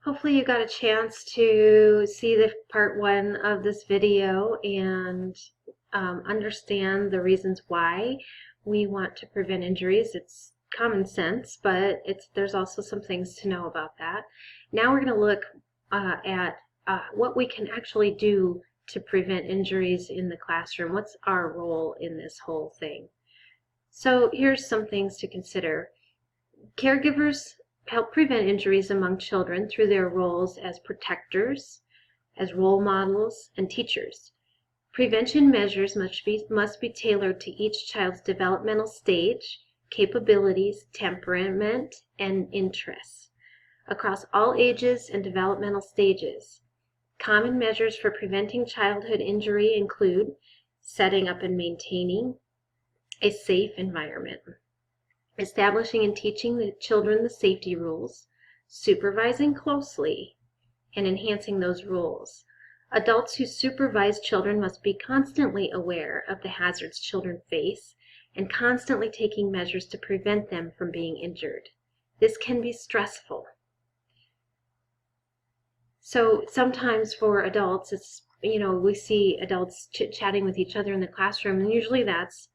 Hopefully you got a chance to see the part one of this video and understand the reasons why we want to prevent injuries. It's common sense, but there's also some things to know about that. Now we're going to look at what we can actually do to prevent injuries in the classroom. What's our role in this whole thing? So here's some things to consider. Caregivers help prevent injuries among children through their roles as protectors, as role models, and teachers. Prevention measures must be tailored to each child's developmental stage, capabilities, temperament, and interests. Across all ages and developmental stages, common measures for preventing childhood injury include setting up and maintaining a safe environment, establishing and teaching the children the safety rules, supervising closely, and enhancing those rules. Adults who supervise children must be constantly aware of the hazards children face and constantly taking measures to prevent them from being injured. This can be stressful. So sometimes for adults, we see adults chit-chatting with each other in the classroom, and usually that's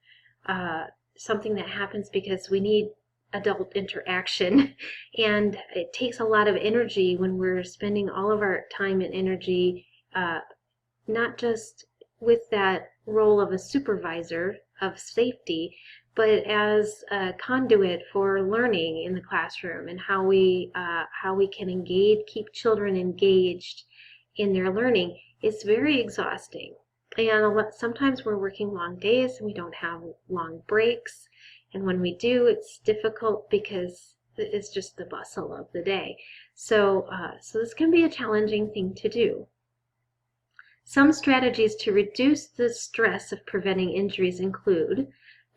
something that happens because we need adult interaction, and it takes a lot of energy when we're spending all of our time and energy not just with that role of a supervisor of safety, but as a conduit for learning in the classroom and how we can keep children engaged in their learning. It's very exhausting. And sometimes we're working long days and we don't have long breaks. And when we do, it's difficult because it's just the bustle of the day. So this can be a challenging thing to do. Some strategies to reduce the stress of preventing injuries include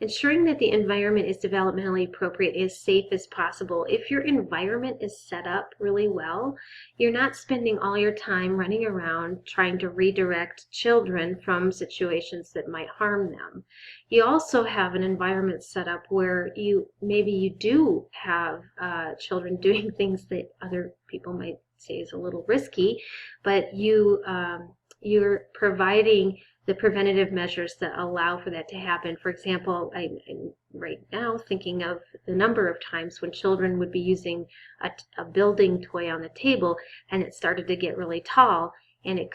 ensuring that the environment is developmentally appropriate, as safe as possible. If your environment is set up really well, you're not spending all your time running around trying to redirect children from situations that might harm them. You also have an environment set up where maybe you do have children doing things that other people might say is a little risky, but you're providing the preventative measures that allow for that to happen. For example, I'm right now thinking of the number of times when children would be using a building toy on the table and it started to get really tall, and it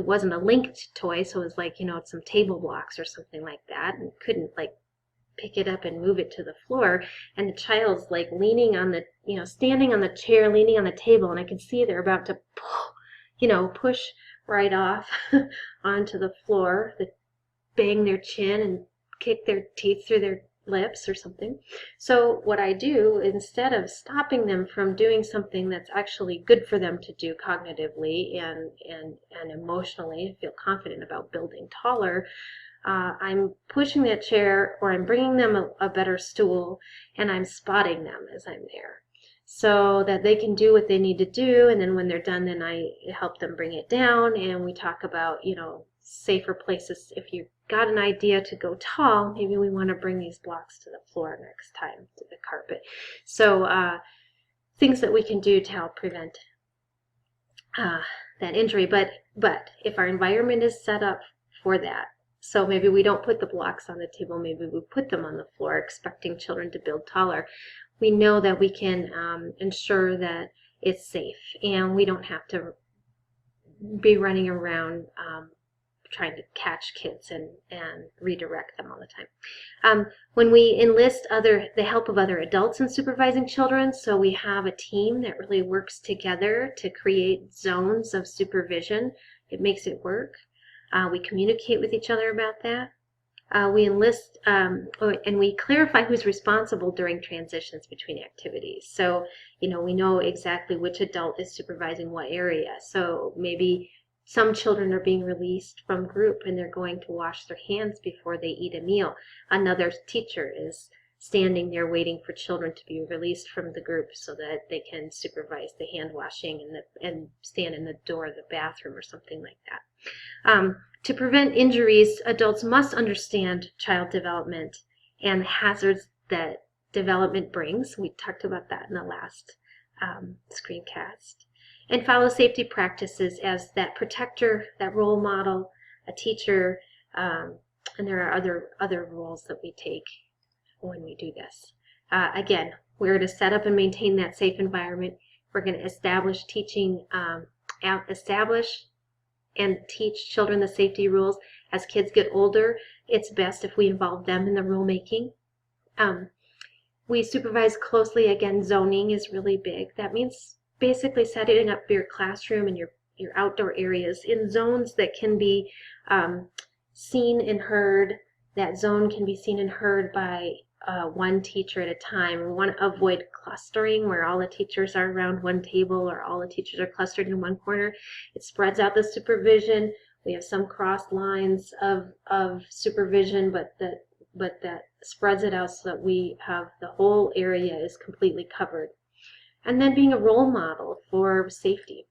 wasn't a linked toy, so it was like, it's some table blocks or something like that, and couldn't like pick it up and move it to the floor, and the child's like leaning on the, standing on the chair, leaning on the table, and I can see they're about to push right off onto the floor, bang their chin and kick their teeth through their lips or something. So what I do, instead of stopping them from doing something that's actually good for them to do cognitively and emotionally, feel confident about building taller, I'm pushing that chair, or I'm bringing them a better stool, and I'm spotting them as I'm there, so that they can do what they need to do, and then when they're done, then I help them bring it down, and we talk about, safer places. If you've got an idea to go tall, maybe we want to bring these blocks to the floor next time, to the carpet. So things that we can do to help prevent that injury. But if our environment is set up for that, so maybe we don't put the blocks on the table, maybe we put them on the floor, expecting children to build taller, we know that we can ensure that it's safe, and we don't have to be running around trying to catch kids and redirect them all the time. When we enlist the help of other adults in supervising children, so we have a team that really works together to create zones of supervision, it makes it work. We communicate with each other about that. We enlist and we clarify who's responsible during transitions between activities. So, we know exactly which adult is supervising what area. So maybe some children are being released from group and they're going to wash their hands before they eat a meal. Another teacher is standing there waiting for children to be released from the group so that they can supervise the hand washing and stand in the door of the bathroom or something like that. To prevent injuries, adults must understand child development and the hazards that development brings. We talked about that in the last screencast. and follow safety practices as that protector, that role model, a teacher, and there are other roles that we take when we do this. Again, we're to set up and maintain that safe environment. We're going to establish and teach children the safety rules. As kids get older, it's best if we involve them in the rulemaking. We supervise closely. Again, zoning is really big. That means basically setting up your classroom and your outdoor areas in zones that can be seen and heard. That zone can be seen and heard by one teacher at a time. We want to avoid clustering where all the teachers are around one table or all the teachers are clustered in one corner. It spreads out the supervision. We have some cross lines of supervision, but that spreads it out so that we have the whole area is completely covered. And then being a role model for safety.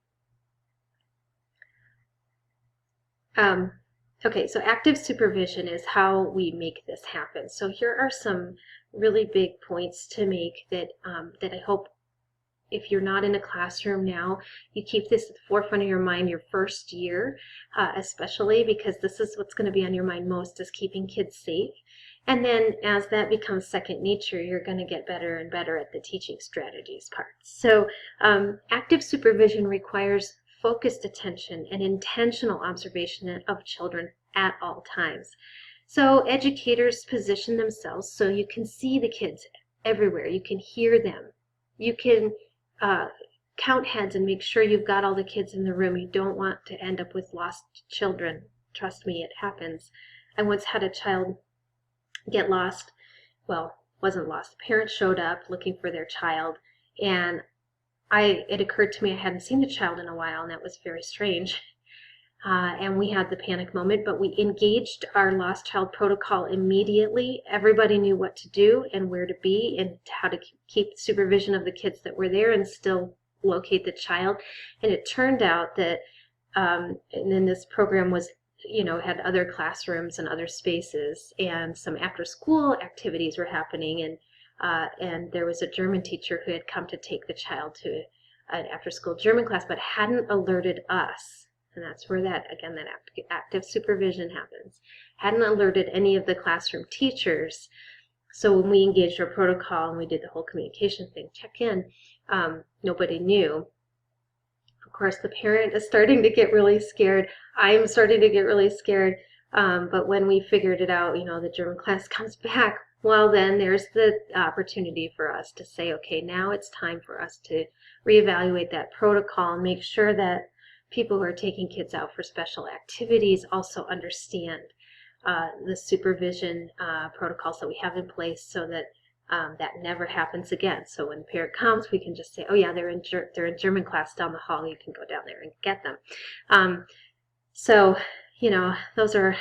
Okay, so active supervision is how we make this happen. So here are some really big points to make that I hope, if you're not in a classroom now, you keep this at the forefront of your mind your first year, especially because this is what's going to be on your mind most, is keeping kids safe. And then as that becomes second nature, you're going to get better and better at the teaching strategies part. So active supervision requires focused attention and intentional observation of children at all times. So educators position themselves so you can see the kids everywhere. You can hear them. You can count heads and make sure you've got all the kids in the room. You don't want to end up with lost children. Trust me, it happens. I once had a child get lost. Well, wasn't lost. The parents showed up looking for their child, and it occurred to me I hadn't seen the child in a while, and that was very strange. And we had the panic moment, but we engaged our lost child protocol immediately. Everybody knew what to do and where to be and how to keep supervision of the kids that were there and still locate the child. And it turned out that, and then this program was, had other classrooms and other spaces, and some after-school activities were happening, and there was a German teacher who had come to take the child to an after-school German class, but hadn't alerted us. And that's where that active supervision happens. Hadn't alerted any of the classroom teachers. So when we engaged our protocol and we did the whole communication thing, check in, nobody knew. Of course, the parent is starting to get really scared. I'm starting to get really scared. But when we figured it out, the German class comes back. Well, then there's the opportunity for us to say, okay, now it's time for us to reevaluate that protocol and make sure that people who are taking kids out for special activities also understand the supervision protocols that we have in place, so that that never happens again. So when the parent comes, we can just say, oh yeah, they're in German class down the hall. You can go down there and get them. So, those are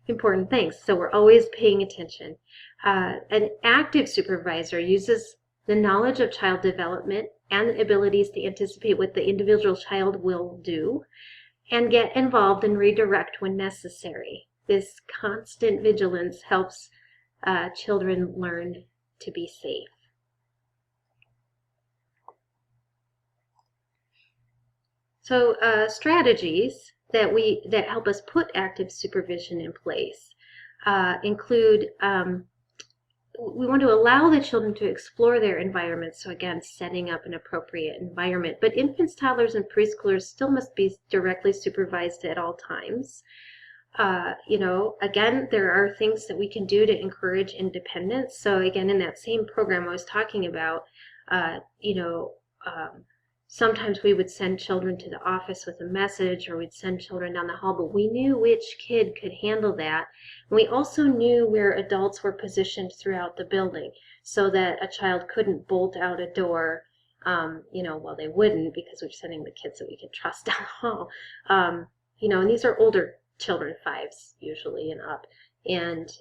important things. So we're always paying attention. An active supervisor uses the knowledge of child development and the abilities to anticipate what the individual child will do and get involved and redirect when necessary. This constant vigilance helps children learn to be safe. So strategies that help us put active supervision in place include we want to allow the children to explore their environment. So again, setting up an appropriate environment. But infants, toddlers, and preschoolers still must be directly supervised at all times. Again, there are things that we can do to encourage independence. So again, in that same program I was talking about, sometimes we would send children to the office with a message, or we'd send children down the hall, but we knew which kid could handle that. And we also knew where adults were positioned throughout the building so that a child couldn't bolt out a door, well, they wouldn't, because we're sending the kids that we can trust down the hall. And these are older children, 5s usually and up. And,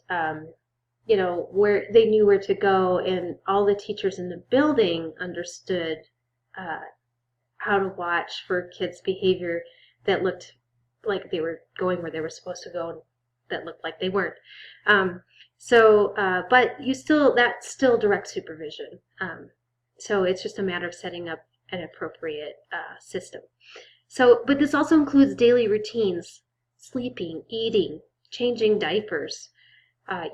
where they knew where to go, and all the teachers in the building understood how to watch for kids' behavior that looked like they were going where they were supposed to go, and that looked like they weren't. But that's still direct supervision. So it's just a matter of setting up an appropriate system. So, but this also includes daily routines, sleeping, eating, changing diapers,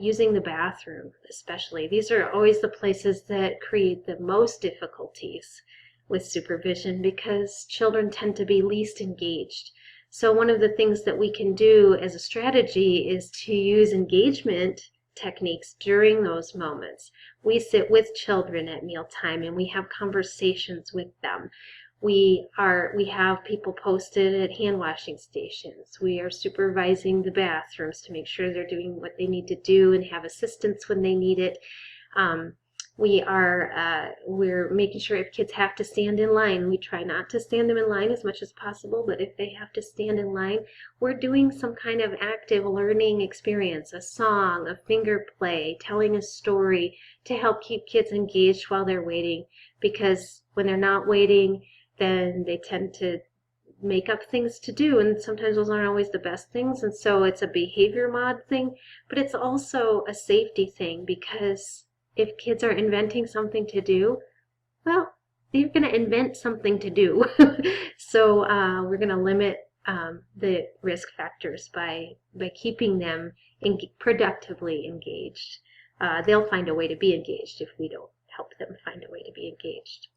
using the bathroom especially. These are always the places that create the most difficulties with supervision because children tend to be least engaged. So one of the things that we can do as a strategy is to use engagement techniques during those moments. We sit with children at mealtime and we have conversations with them. We have people posted at hand washing stations. We are supervising the bathrooms to make sure they're doing what they need to do and have assistance when they need it. We're making sure if kids have to stand in line, we try not to stand them in line as much as possible, but if they have to stand in line, we're doing some kind of active learning experience, a song, a finger play, telling a story to help keep kids engaged while they're waiting, because when they're not waiting, then they tend to make up things to do, and sometimes those aren't always the best things, and so it's a behavior mod thing, but it's also a safety thing, because if kids are inventing something to do, well, they're going to invent something to do. So we're going to limit the risk factors by keeping them productively engaged. They'll find a way to be engaged if we don't help them find a way to be engaged.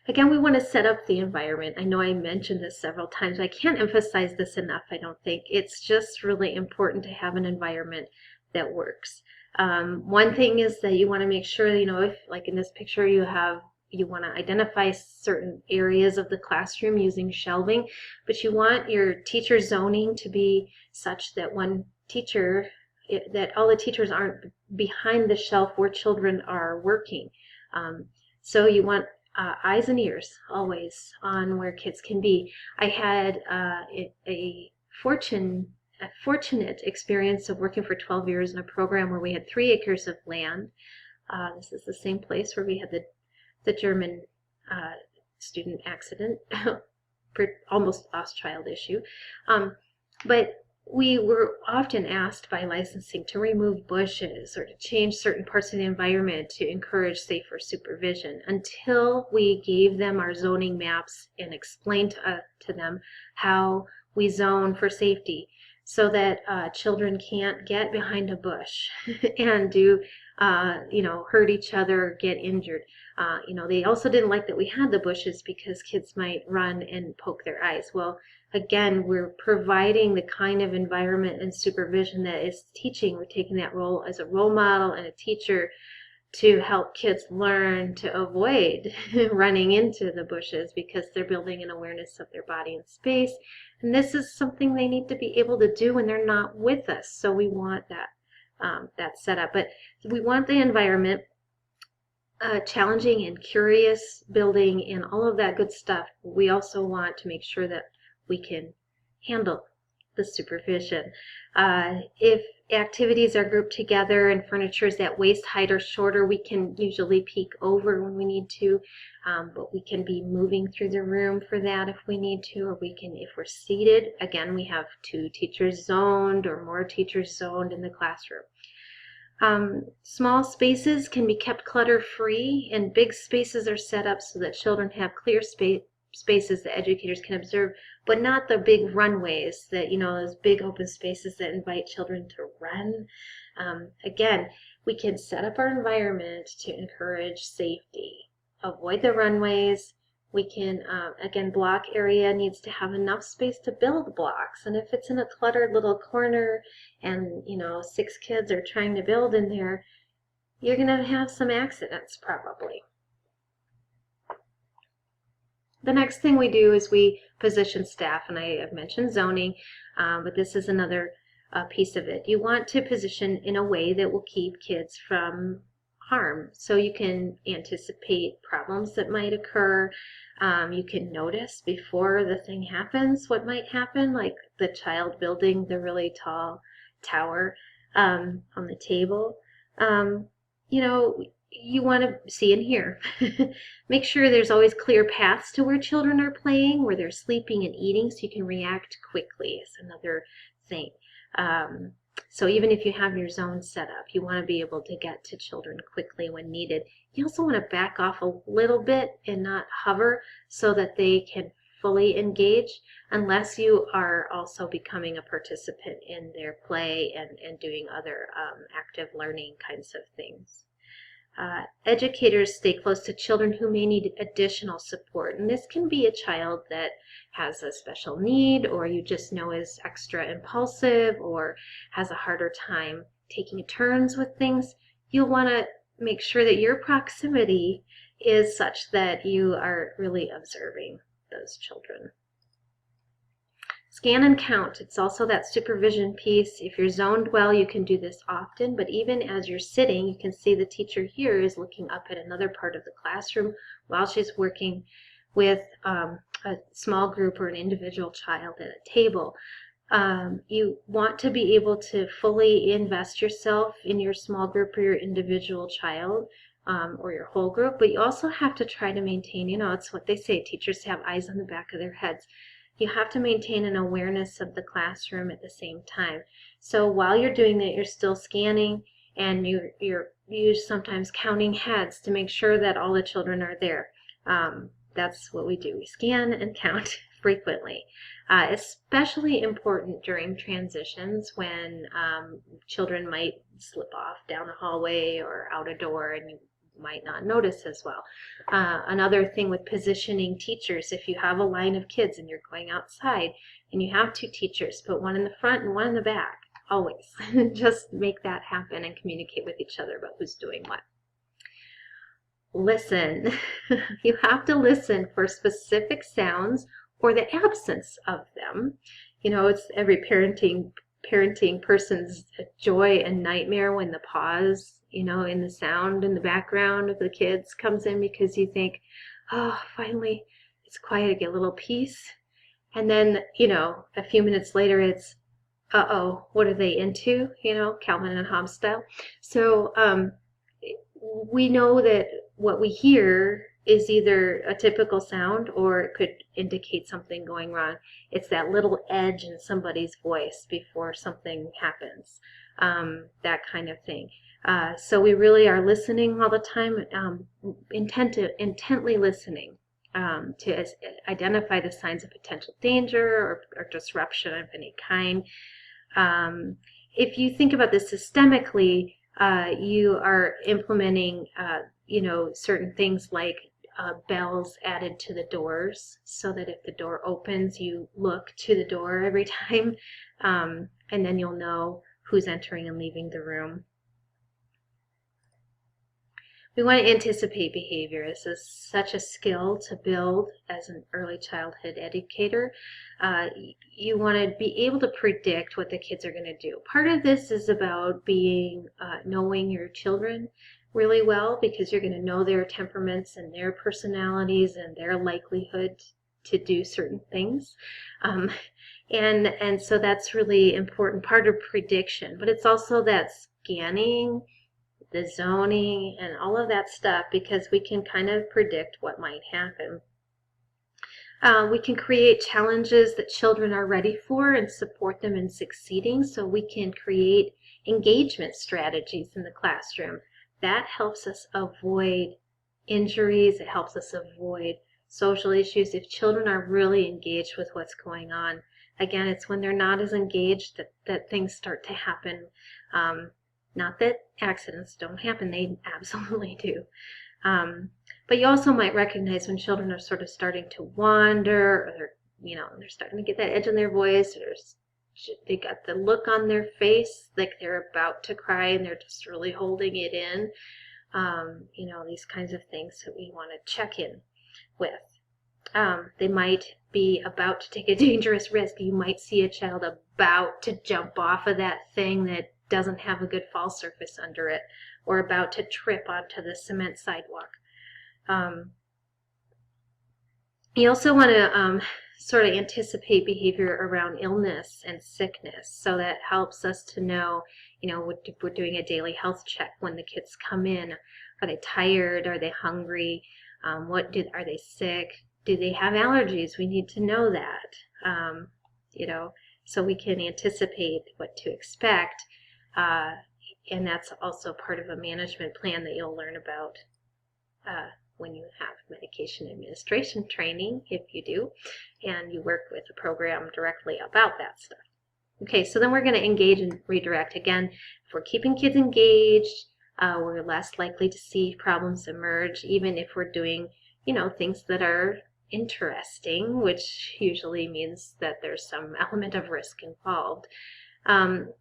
Again, we want to set up the environment. I know I mentioned this several times. I can't emphasize this enough, I don't think. It's just really important to have an environment that works. One thing is that you want to make sure, if like in this picture you want to identify certain areas of the classroom using shelving, but you want your teacher zoning to be such that that all the teachers aren't behind the shelf where children are working. So you want eyes and ears always on where kids can be. I had a fortunate experience of working for 12 years in a program where we had 3 acres of land. This is the same place where we had the German student accident, almost lost child issue. But we were often asked by licensing to remove bushes or to change certain parts of the environment to encourage safer supervision until we gave them our zoning maps and explained to them how we zone for safety, so that children can't get behind a bush and hurt each other or get injured. They also didn't like that we had the bushes because kids might run and poke their eyes. Well, again, we're providing the kind of environment and supervision that is teaching. We're taking that role as a role model and a teacher to help kids learn to avoid running into the bushes, because they're building an awareness of their body and space. And this is something they need to be able to do when they're not with us. So we want that set up. But we want the environment challenging and curious, building, and all of that good stuff. We also want to make sure that we can handle the supervision. If activities are grouped together and furniture is at waist height or shorter, we can usually peek over when we need to, but we can be moving through the room for that if we need to, or we can, if we're seated, again, we have 2 teachers zoned or more teachers zoned in the classroom. Small spaces can be kept clutter-free, and big spaces are set up so that children have clear spaces that educators can observe, but not the big runways that, those big open spaces that invite children to run. Again, we can set up our environment to encourage safety. Avoid the runways. We can, again, block area needs to have enough space to build blocks. And if it's in a cluttered little corner and, 6 kids are trying to build in there, you're going to have some accidents probably. The next thing we do is we position staff, and I have mentioned zoning, but this is another piece of it. You want to position in a way that will keep kids from harm. So you can anticipate problems that might occur. You can notice before the thing happens what might happen, like the child building the really tall tower on the table. You want to see and hear. Make sure there's always clear paths to where children are playing, where they're sleeping and eating, so you can react quickly is another thing. So even if you have your zone set up, you want to be able to get to children quickly when needed. You also want to back off a little bit and not hover so that they can fully engage, unless you are also becoming a participant in their play and doing other active learning kinds of things. Educators stay close to children who may need additional support, and this can be a child that has a special need, or you just know is extra impulsive or has a harder time taking turns with things. You'll want to make sure that your proximity is such that you are really observing those children. Scan and count. It's also that supervision piece. If you're zoned well, you can do this often, but even as you're sitting, you can see the teacher here is looking up at another part of the classroom while she's working with a small group or an individual child at a table. You want to be able to fully invest yourself in your small group or your individual child, or your whole group, but you also have to try to maintain, it's what they say, teachers have eyes on the back of their heads. You have to maintain an awareness of the classroom at the same time. So while you're doing that, you're still scanning, and you're sometimes counting heads to make sure that all the children are there. That's what we do. We scan and count frequently. Especially important during transitions when children might slip off down a hallway or out a door, and you might not notice as well. Another thing with positioning teachers, if you have a line of kids and you're going outside and you have 2 teachers, put one in the front and one in the back, always. Just make that happen and communicate with each other about who's doing what. Listen. You have to listen for specific sounds or the absence of them. It's every parenting person's joy and nightmare when the pause, in the sound in the background of the kids comes in, because you think, oh, finally it's quiet, I get a little peace. And then, a few minutes later it's, uh-oh, what are they into? Calvin and Hobbes style. So we know that what we hear is either a typical sound or it could indicate something going wrong. It's that little edge in somebody's voice before something happens, that kind of thing. So we really are listening all the time, intently listening to identify the signs of potential danger or disruption of any kind. If you think about this systemically, you are implementing, certain things like bells added to the doors, so that if the door opens, you look to the door every time, and then you'll know who's entering and leaving the room. We want to anticipate behavior. This is such a skill to build as an early childhood educator. You want to be able to predict what the kids are going to do. Part of this is about knowing your children really well, because you're going to know their temperaments and their personalities and their likelihood to do certain things. And so that's really important part of prediction. But it's also that scanning, the zoning, and all of that stuff, because we can kind of predict what might happen. We can create challenges that children are ready for and support them in succeeding, so we can create engagement strategies in the classroom. That helps us avoid injuries. It helps us avoid social issues. If children are really engaged with what's going on, again, it's when they're not as engaged that things start to happen. Not that accidents don't happen, they absolutely do. But you also might recognize when children are sort of starting to wander, or they're starting to get that edge in their voice, or they got the look on their face like they're about to cry and they're just really holding it in. These kinds of things that we want to check in with. They might be about to take a dangerous risk. You might see a child about to jump off of that thing that doesn't have a good fall surface under it, or about to trip onto the cement sidewalk. You also want to sort of anticipate behavior around illness and sickness, so that helps us to know, we're doing a daily health check when the kids come in. Are they tired? Are they hungry? Are they sick? Do they have allergies? We need to know that, so we can anticipate what to expect. And that's also part of a management plan that you'll learn about when you have medication administration training, if you do, and you work with a program directly about that stuff. Okay, so then we're going to engage and redirect. Again, if we're keeping kids engaged, we're less likely to see problems emerge, even if we're doing, things that are interesting, which usually means that there's some element of risk involved.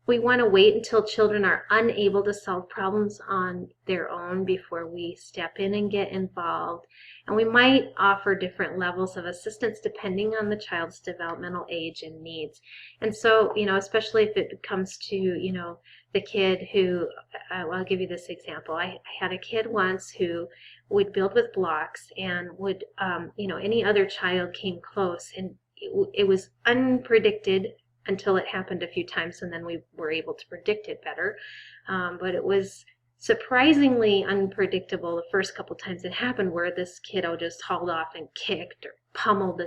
We want to wait until children are unable to solve problems on their own before we step in and get involved. And we might offer different levels of assistance depending on the child's developmental age and needs. And so, especially if it comes to, the kid who, well, I'll give you this example. I had a kid once who would build with blocks and would, any other child came close, and it was unpredicted until it happened a few times, and then we were able to predict it better. But it was surprisingly unpredictable the first couple times it happened, where this kiddo just hauled off and kicked or pummeled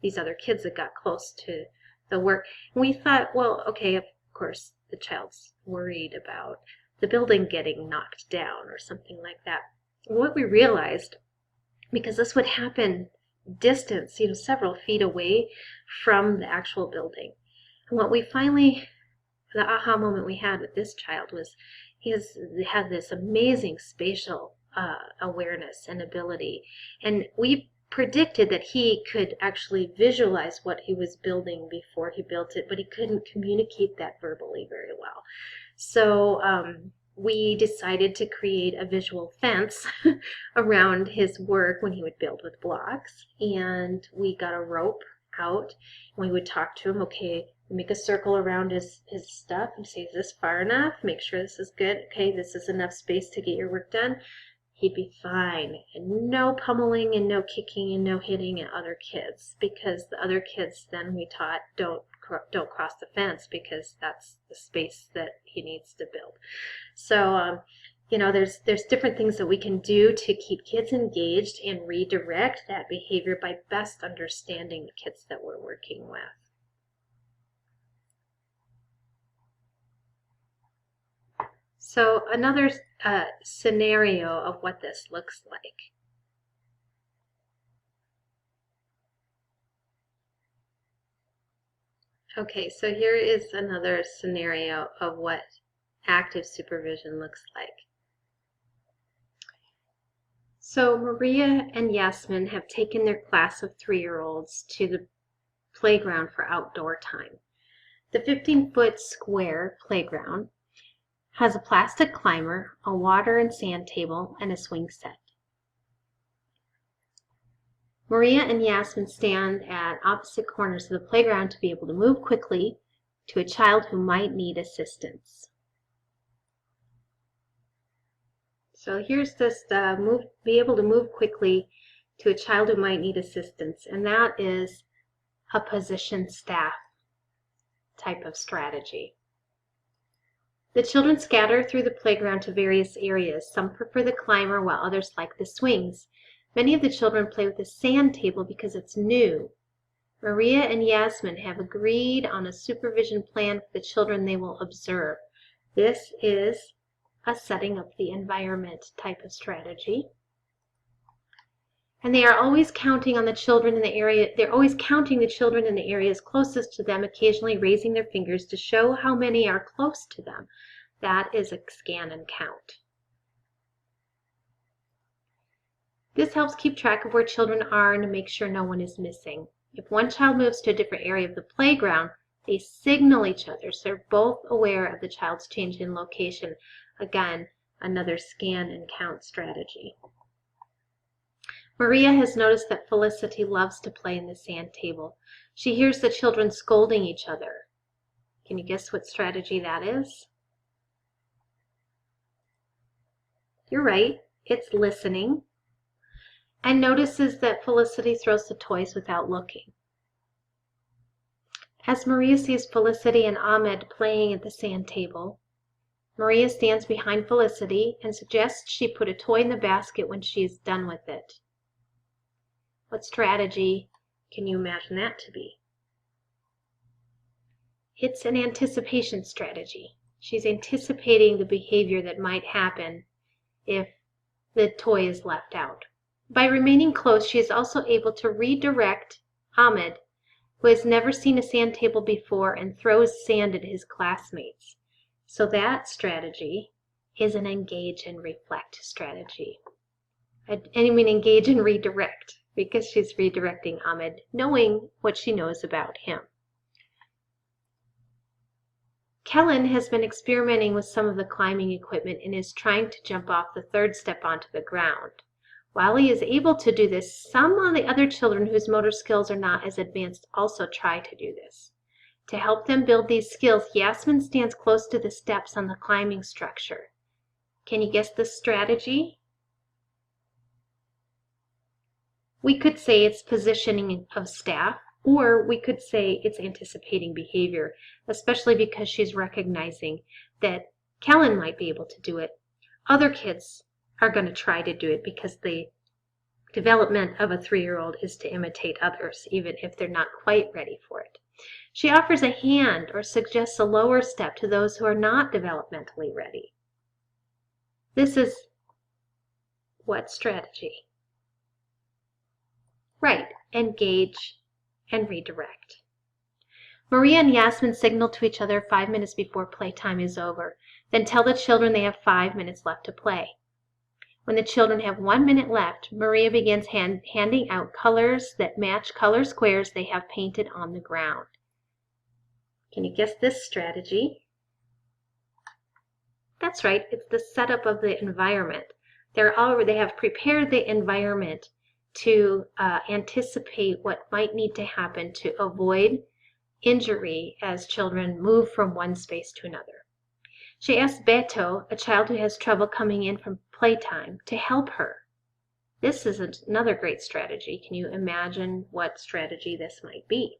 these other kids that got close to the work. And we thought, well, okay, of course the child's worried about the building getting knocked down or something like that. And what we realized, because this would happen distance, several feet away from the actual building. And what we finally, the aha moment we had with this child was he had this amazing spatial awareness and ability. And we predicted that he could actually visualize what he was building before he built it, but he couldn't communicate that verbally very well. So we decided to create a visual fence around his work when he would build with blocks. And we got a rope out, and we would talk to him, okay, make a circle around his stuff and say, is this far enough? Make sure this is good. Okay, this is enough space to get your work done. He'd be fine. And no pummeling and no kicking and no hitting at other kids, because the other kids then we taught don't cross the fence, because that's the space that he needs to build. So there's different things that we can do to keep kids engaged and redirect that behavior by best understanding the kids that we're working with. So another scenario of what this looks like. Okay, so here is another scenario of what active supervision looks like. So Maria and Yasmin have taken their class of 3-year-olds to the playground for outdoor time. The 15-foot square playground has a plastic climber, a water and sand table, and a swing set. Maria and Yasmin stand at opposite corners of the playground to be able to move quickly to a child who might need assistance. So here's this be able to move quickly to a child who might need assistance, and that is a position staff type of strategy. The children scatter through the playground to various areas. Some prefer the climber, while others like the swings. Many of the children play with the sand table because it's new. Maria and Yasmin have agreed on a supervision plan for the children they will observe. This is a setting up the environment type of strategy. And they are always counting on the children in the area. They're always counting the children in the areas closest to them, occasionally raising their fingers to show how many are close to them. That is a scan and count. This helps keep track of where children are and to make sure no one is missing. If one child moves to a different area of the playground, they signal each other so they're both aware of the child's change in location. Again, another scan and count strategy. Maria has noticed that Felicity loves to play in the sand table. She hears the children scolding each other. Can you guess what strategy that is? You're right, it's listening. And notices that Felicity throws the toys without looking. As Maria sees Felicity and Ahmed playing at the sand table, Maria stands behind Felicity and suggests she put a toy in the basket when she is done with it. What strategy can you imagine that to be? It's an anticipation strategy. She's anticipating the behavior that might happen if the toy is left out. By remaining close, she is also able to redirect Ahmed, who has never seen a sand table before and throws sand at his classmates. So that strategy is an engage and reflect strategy. I mean engage and redirect, because she's redirecting Ahmed, knowing what she knows about him. Kellen has been experimenting with some of the climbing equipment and is trying to jump off the third step onto the ground. While he is able to do this, some of the other children whose motor skills are not as advanced also try to do this. To help them build these skills, Yasmin stands close to the steps on the climbing structure. Can you guess the strategy? We could say it's positioning of staff, or we could say it's anticipating behavior, especially because she's recognizing that Kellen might be able to do it. Other kids are going to try to do it because the development of a 3-year-old is to imitate others, even if they're not quite ready for it. She offers a hand or suggests a lower step to those who are not developmentally ready. This is what strategy? Right, engage and redirect. Maria and Yasmin signal to each other 5 minutes before playtime is over, then tell the children they have 5 minutes left to play. When the children have 1 minute left, Maria begins handing out colors that match color squares they have painted on the ground. Can you guess this strategy? That's right, it's the setup of the environment. They have prepared the environment to anticipate what might need to happen to avoid injury as children move from one space to another. She asked Beto, a child who has trouble coming in from playtime, to help her. This is another great strategy. Can you imagine what strategy this might be?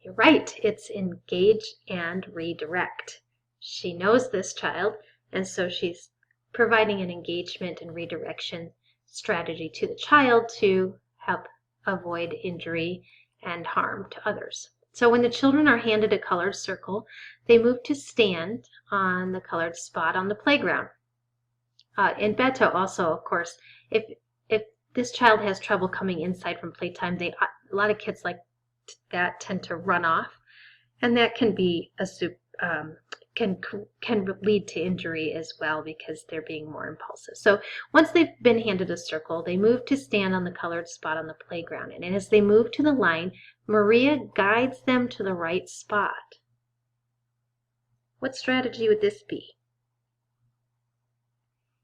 You're right, it's engage and redirect. She knows this child, and so she's providing an engagement and redirection strategy to the child to help avoid injury and harm to others. So when the children are handed a colored circle, they move to stand on the colored spot on the playground. In Beto also, of course, if this child has trouble coming inside from playtime, a lot of kids like that tend to run off, and that can be can lead to injury as well because they're being more impulsive. So once they've been handed a circle, they move to stand on the colored spot on the playground. And as they move to the line, Maria guides them to the right spot. What strategy would this be?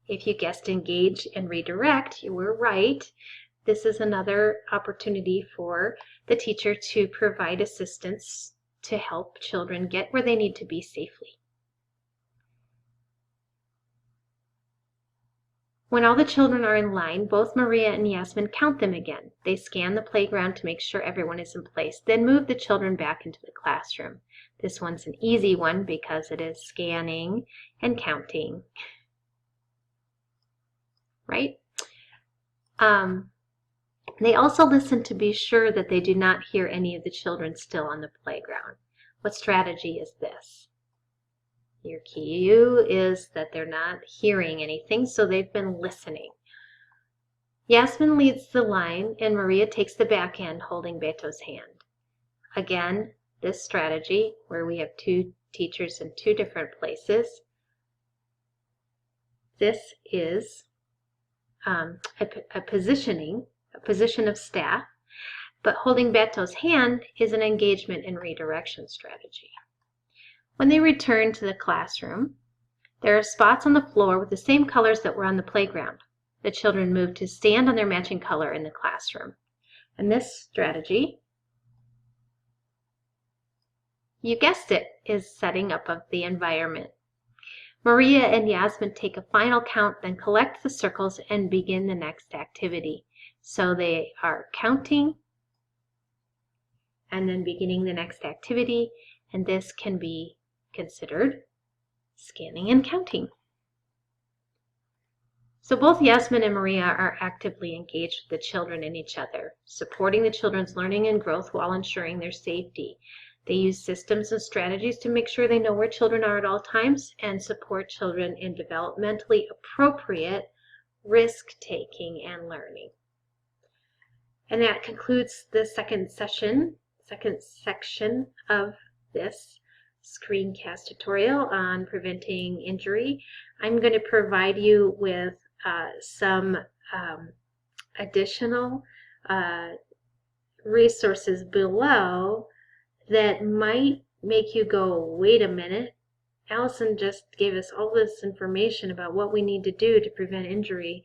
If you guessed engage and redirect, you were right. This is another opportunity for the teacher to provide assistance to help children get where they need to be safely. When all the children are in line, both Maria and Yasmin count them again. They scan the playground to make sure everyone is in place, then move the children back into the classroom. This one's an easy one because it is scanning and counting, right? They also listen to be sure that they do not hear any of the children still on the playground. What strategy is this? Your cue is that they're not hearing anything, so they've been listening. Yasmin leads the line, and Maria takes the back end, holding Beto's hand. Again, this strategy, where we have two teachers in two different places, this is a position of staff, but holding Beto's hand is an engagement and redirection strategy. When they return to the classroom, there are spots on the floor with the same colors that were on the playground. The children move to stand on their matching color in the classroom. And this strategy, you guessed it, is setting up of the environment. Maria and Yasmin take a final count, then collect the circles and begin the next activity. So they are counting and then beginning the next activity, and this can be considered scanning and counting. So both Yasmin and Maria are actively engaged with the children and each other, supporting the children's learning and growth while ensuring their safety. They use systems and strategies to make sure they know where children are at all times and support children in developmentally appropriate risk-taking and learning. And that concludes the second section of this screencast tutorial on preventing injury. I'm going to provide you with some additional resources below that might make you go, wait a minute, Allison just gave us all this information about what we need to do to prevent injury.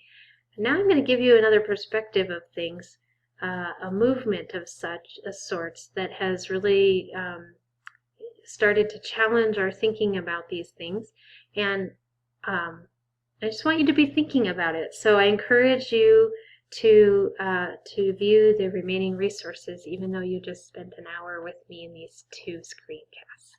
Now I'm going to give you another perspective of things, a movement of such sorts that has really started to challenge our thinking about these things. And I just want you to be thinking about it. So I encourage you to view the remaining resources, even though you just spent an hour with me in these two screencasts.